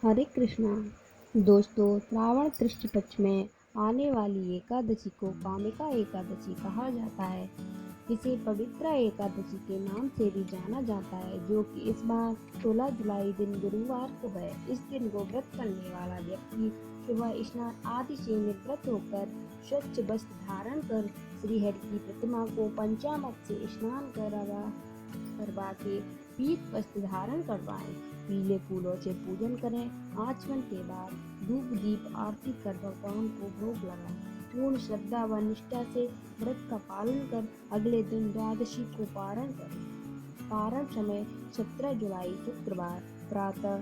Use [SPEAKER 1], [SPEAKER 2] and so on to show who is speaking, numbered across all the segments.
[SPEAKER 1] हरे कृष्णा। दोस्तों, श्रावण कृष्ण पक्ष में आने वाली एकादशी को कामिका एकादशी कहा जाता है। इसे पवित्र एकादशी के नाम से भी जाना जाता है, जो कि इस बार 16 जुलाई दिन गुरुवार को है। इस दिन को व्रत करने वाला व्यक्ति सुबह स्नान आदि से निवृत्त होकर स्वच्छ वस्त्र धारण कर श्रीहरि की प्रतिमा को पंचामृत से स्नान करवा के पीत वस्त्र धारण करवाएं। पीले फूलों से पूजन करें। आचमन के बाद धूप दीप आरती कर भगवान को भोग लगाएं। पूर्ण श्रद्धा व निष्ठा से व्रत का पालन कर अगले दिन द्वादशी को पारण करें। पारण समय 17 जुलाई शुक्रवार प्रातः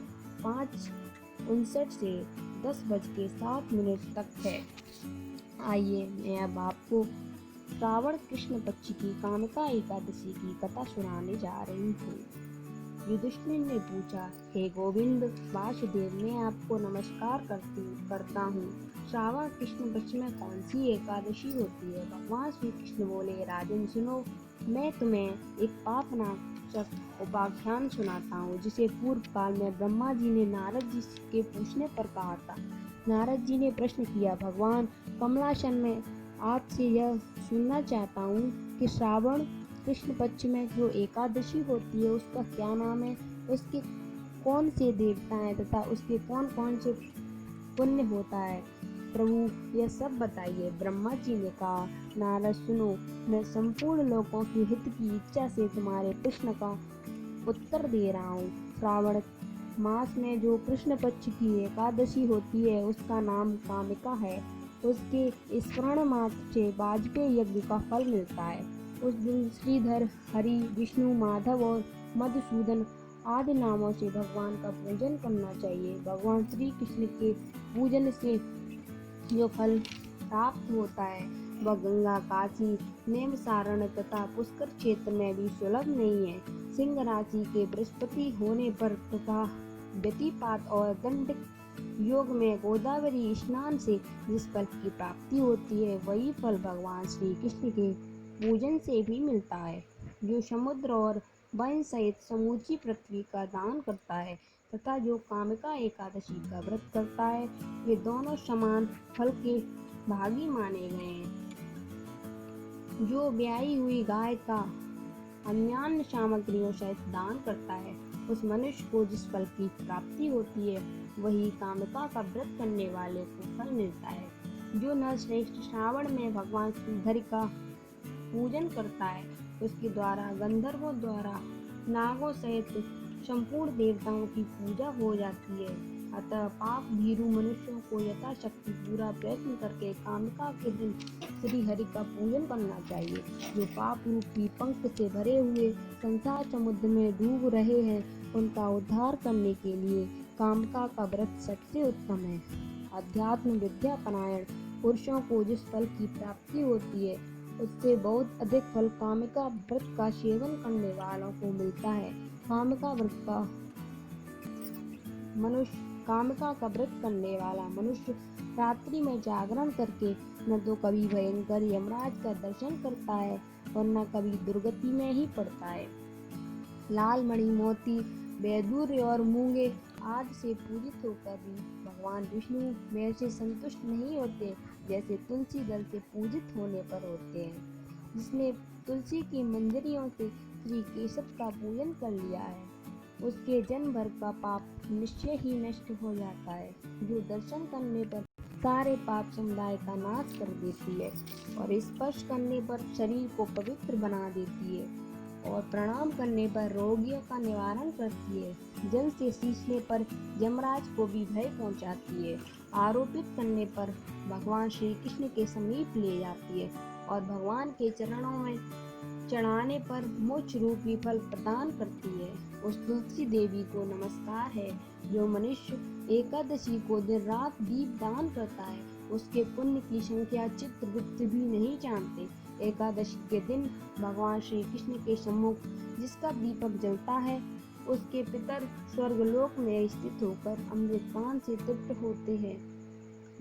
[SPEAKER 1] 5:59 से 10:07 तक है। आइए मैं अब आपको श्रावण कृष्ण पक्ष की कामिका एकादशी की कथा सुनाने जा रही हूँ। युधिष्ठिर ने पूछा, हे गोविंद वासुदेव, मैं आपको नमस्कार करता हूँ। श्रावण कृष्ण पक्ष में कौन सी एकादशी होती है? भगवान श्री कृष्ण बोले, राजन सुनो, मैं तुम्हें एक पापनाशक उपाख्यान सुनाता हूँ, जिसे पूर्व काल में ब्रह्मा जी ने नारद जी के पूछने पर कहा था। नारद जी ने प्रश्न किया, भगवान कमलासन, में आपसे यह सुनना चाहता हूँ कि श्रावण कृष्ण पक्ष में जो एकादशी होती है उसका क्या नाम है, उसके कौन से देवता हैं तथा उसके कौन कौन से पुण्य होता है। प्रभु यह सब बताइए। ब्रह्मा जी ने कहा, नारद सुनो, मैं संपूर्ण लोगों के हित की इच्छा से तुम्हारे प्रश्न का उत्तर दे रहा हूँ। श्रावण मास में जो कृष्ण पक्ष की एकादशी होती है उसका नाम कामिका है। उसके स्मरण मात्र से वाजपेयी यज्ञ का फल मिलता है। उस दिन श्रीधर, हरि, विष्णु, माधव और मधुसूदन आदि नामों से भगवान का पूजन करना चाहिए। भगवान श्री कृष्ण के पूजन से जो फल प्राप्त होता है वह गंगा, काशी, नेमसारण तथा पुष्कर क्षेत्र में भी सुलभ नहीं है। सिंह राशि के बृहस्पति होने पर तथा व्यतिपात और दंड योग में गोदावरी स्नान से जिस फल की प्राप्ति होती है वही फल भगवान श्री कृष्ण के पूजन से भी मिलता है। जो समुद्र और वन सहित समूची पृथ्वी का दान करता है तथा जो कामिका एकादशी का व्रत करता है, वे दोनों समान फल के भागी माने गए हैं। जो ब्याई हुई गाय का अन्यान्य सामग्रियों सहित दान करता है, उस मनुष्य को जिस फल की प्राप्ति होती है वही कामिका का व्रत करने वाले को फल मिलता है। जो नरश्रेष्ठ श्रावण में भगवान श्रीहरि का पूजन करता है उसके द्वारा गंधर्वों द्वारा नागों सहित संपूर्ण देवताओं की पूजा हो जाती है। अतः पाप भीरु मनुष्यों को यथाशक्ति पूरा प्रयत्न करके कामिका के दिन श्री हरि का पूजन करना चाहिए। जो पाप रूपी पंख से भरे हुए संसार समुद्र में डूब रहे हैं, उनका उद्धार करने के लिए कामिका का व्रत सबसे उत्तम है। अध्यात्म विद्या परायण पुरुषों को जिस फल की प्राप्ति होती है उससे बहुत अधिक फल कामिका व्रत का सेवन करने वालों को मिलता है। कामिका का व्रत करने वाला मनुष्य रात्रि में जागरण करके न तो कभी भयंकर यमराज का दर्शन करता है और न कभी दुर्गति में ही पड़ता है। लाल मणि, मोती, वैदूर्य और मूंगे आदि से पूजित होकर भी भगवान विष्णु में से संतुष्ट नहीं होते, जैसे तुलसी दल से पूजित होने पर होते हैं। जिसने तुलसी की मंजरियों से श्री केशव का पूजन कर लिया है, उसके जन्म भर का पाप निश्चय ही नष्ट हो जाता है। जो दर्शन करने पर सारे पाप समुदाय का नाश कर देती है और स्पर्श करने पर शरीर को पवित्र बना देती है और प्रणाम करने पर रोगियों का निवारण करती है। जल से सींचने पर यमराज को भी भय पहुंचाती है। आरोपित करने पर भगवान श्री कृष्ण के समीप ले जाती है और भगवान के चरणों में चढ़ाने पर मोक्ष रूपी फल प्रदान करती है। उस तुलसी देवी को नमस्कार है। जो मनुष्य एकादशी को दिन रात दीप दान करता है, उसके पुण्य की संख्या चित्रगुप्त भी नहीं जानते। एकादशी के दिन भगवान श्री कृष्ण के सम्मुख जिसका दीपक जलता है, उसके पितर स्वर्गलोक में स्थित होकर अमृतपान से तृप्त होते हैं।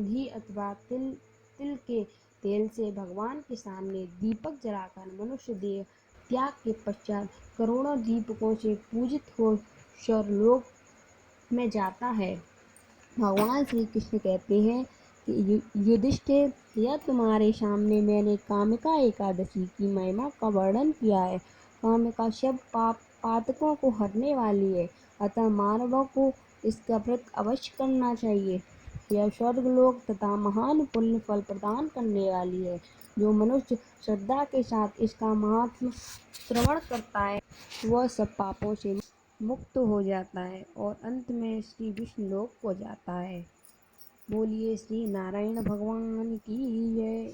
[SPEAKER 1] घी अथवा तिल के तेल से भगवान के सामने दीपक जलाकर मनुष्य देह त्याग के पश्चात करोड़ों दीपकों से पूजित हो स्वर्गलोक में जाता है। भगवान श्री कृष्ण कहते हैं कि युधिष्ठिर, यह तुम्हारे सामने मैंने कामिका एकादशी की महिमा का वर्णन किया है। कामिका सब पातकों को हरने वाली है, अतः मानवों को इसका व्रत अवश्य करना चाहिए। यह स्वर्गलोक तथा महान पुण्य फल प्रदान करने वाली है। जो मनुष्य श्रद्धा के साथ इसका महात्म श्रवण करता है वह सब पापों से मुक्त हो जाता है और अंत में श्री विष्णु लोक को जाता है। बोलिए श्री नारायण भगवान की जय।